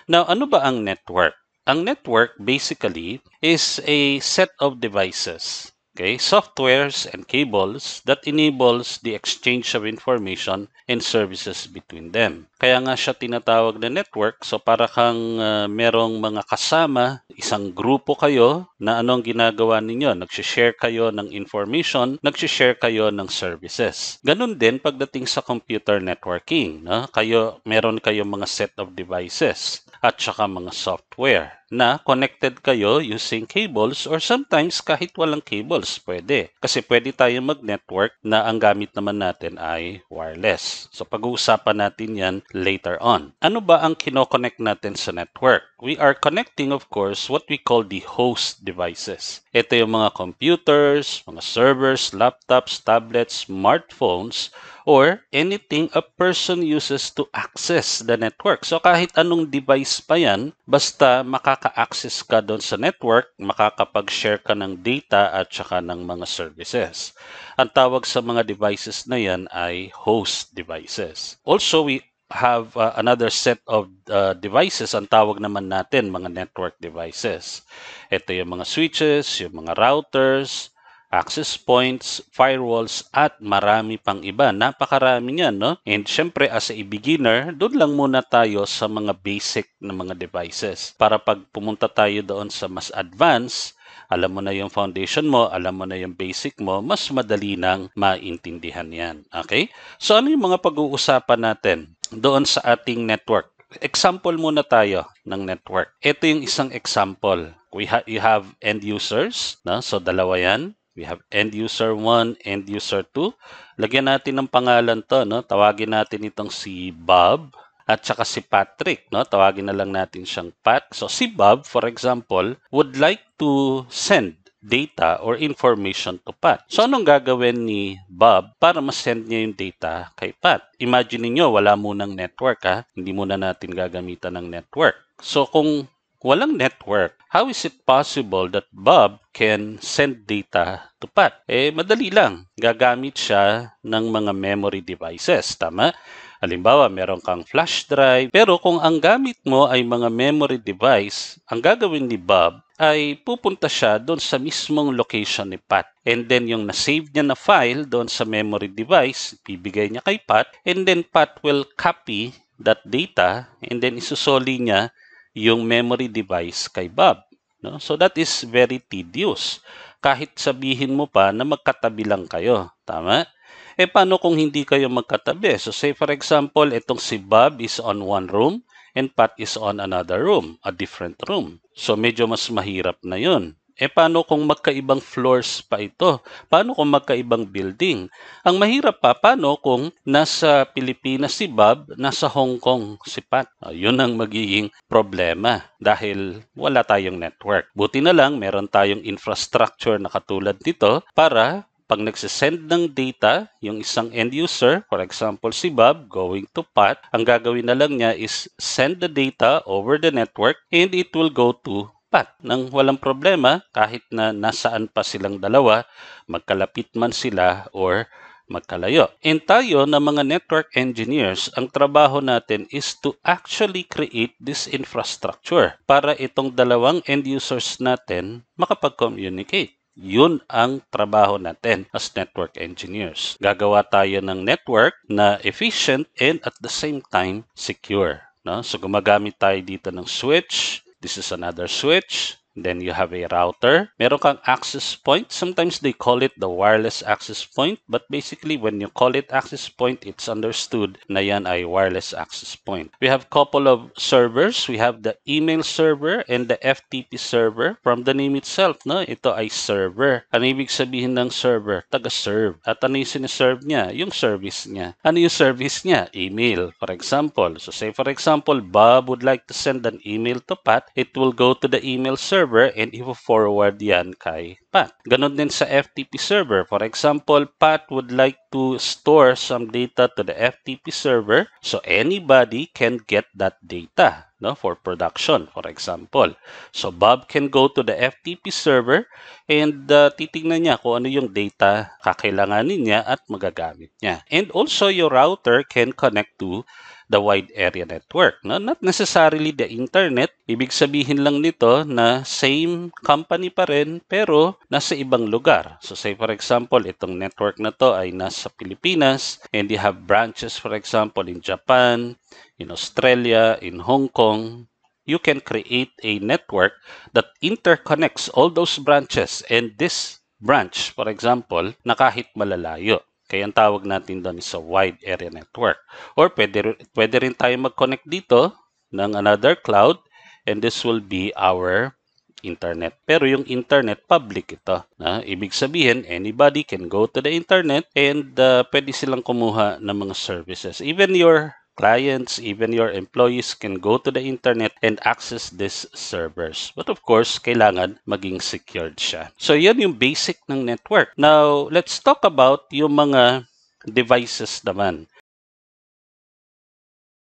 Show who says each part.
Speaker 1: Now, ano ba ang network? Ang network basically is a set of devices, okay, softwares and cables that enables the exchange of information and services between them. Kaya nga siya tinatawag na network. So para kang merong mga kasama, isang grupo kayo na anong ginagawa ninyo? Nagsishare kayo ng information, nagsishare kayo ng services. Ganun din pagdating sa computer networking, no? Meron kayong mga set of devices at saka mga software na connected kayo using cables or sometimes kahit walang cables, pwede. Kasi pwede tayo mag-network na ang gamit naman natin ay wireless. So pag-uusapan natin yan later on. Ano ba ang kinoconnect natin sa network? We are connecting, of course, what we call the host devices. Ito yung mga computers, mga servers, laptops, tablets, smartphones, or anything a person uses to access the network. So kahit anong device pa yan, basta makaka-access ka doon sa network, makakapag-share ka ng data at saka ng mga services. Ang tawag sa mga devices na yan ay host devices. Also, we have another set of devices, ang tawag naman natin mga network devices. Ito yung mga switches, yung mga routers, access points, firewalls, at marami pang iba. Napakarami niyan, no? And syempre, as a beginner, doon lang muna tayo sa mga basic na mga devices. Para pag pumunta tayo doon sa mas advanced, alam mo na yung foundation mo, alam mo na yung basic mo, mas madali nang maintindihan yan. Okay? So ano yung mga pag-uusapan natin doon sa ating network? Example muna tayo ng network. Ito yung isang example. You have end users, no? So dalawa yan. We have end user 1, end user 2. Lagyan natin ng pangalan to, no? Tawagin natin itong si Bob at saka si Patrick, no? Tawagin na lang natin siyang Pat. So si Bob, for example, would like to send data or information to Pat. So anong gagawin ni Bob para ma-send niya yung data kay Pat? Imagine niyo wala munang network, ha? Hindi muna natin gagamitan ng network. So kung walang network, how is it possible that Bob can send data to Pat? Madali lang. Gagamit siya ng mga memory devices, tama? Halimbawa, meron kang flash drive. Pero kung ang gamit mo ay mga memory device, ang gagawin ni Bob ay pupunta siya doon sa mismong location ni Pat. And then yung na-save niya na file doon sa memory device, bibigay niya kay Pat. And then Pat will copy that data and then isusoli niya yung memory device kay Bob. No? So that is very tedious. Kahit sabihin mo pa na magkatabi lang kayo. Tama? Paano kung hindi kayo magkatabi? So say for example, itong si Bob is on one room and Pat is on another room, a different room. So medyo mas mahirap na yun. Paano kung magkaibang floors pa ito? Paano kung magkaibang building? Ang mahirap pa, paano kung nasa Pilipinas si Bob, nasa Hong Kong si Pat? Yun ang magiging problema dahil wala tayong network. Buti na lang, meron tayong infrastructure na katulad nito para pag nagsisend ng data, yung isang end user, for example si Bob, going to Pat, ang gagawin na lang niya is send the data over the network and it will go to Pat nang walang problema kahit na nasaan pa silang dalawa, magkalapit man sila or magkalayo. And tayo na mga network engineers, ang trabaho natin is to actually create this infrastructure para itong dalawang end users natin makapag-communicate. Yun ang trabaho natin as network engineers. Gagawa tayo ng network na efficient and at the same time secure. No? So gumagamit tayo dito ng switch. This is another switch. Then you have a router. Meron kang access point. Sometimes they call it the wireless access point. But basically, when you call it access point, it's understood na yan ay wireless access point. We have couple of servers. We have the email server and the FTP server. From the name itself, no? Ito ay server. Ano ibig sabihin ng server? Taga-serve. At ano yung sinaserve niya? Yung service niya. Ano yung service niya? Email, for example. So say, for example, Bob would like to send an email to Pat. It will go to the email server and i-forward yan kay Pat. Ganon din sa FTP server. For example, Pat would like to store some data to the FTP server so anybody can get that data, no, for production, for example. So Bob can go to the FTP server and titingnan niya kung ano yung data kakailanganin niya at magagamit niya. And also your router can connect to the wide area network. No? Not necessarily the internet. Ibig sabihin lang nito na same company pa rin pero nasa ibang lugar. So say for example, itong network na to ay nasa Pilipinas and you have branches for example in Japan, in Australia, in Hong Kong. You can create a network that interconnects all those branches and this branch, for example, na kahit malalayo. Kaya ang tawag natin doon is a wide area network. Or pwede rin tayo mag-connect dito ng another cloud and this will be our internet. Pero yung internet, public ito. Ibig sabihin, anybody can go to the internet and pwede silang kumuha ng mga services. Even your clients, even your employees can go to the internet and access these servers. But of course, kailangan maging secured siya. So yan yung basic ng network. Now, let's talk about yung mga devices naman.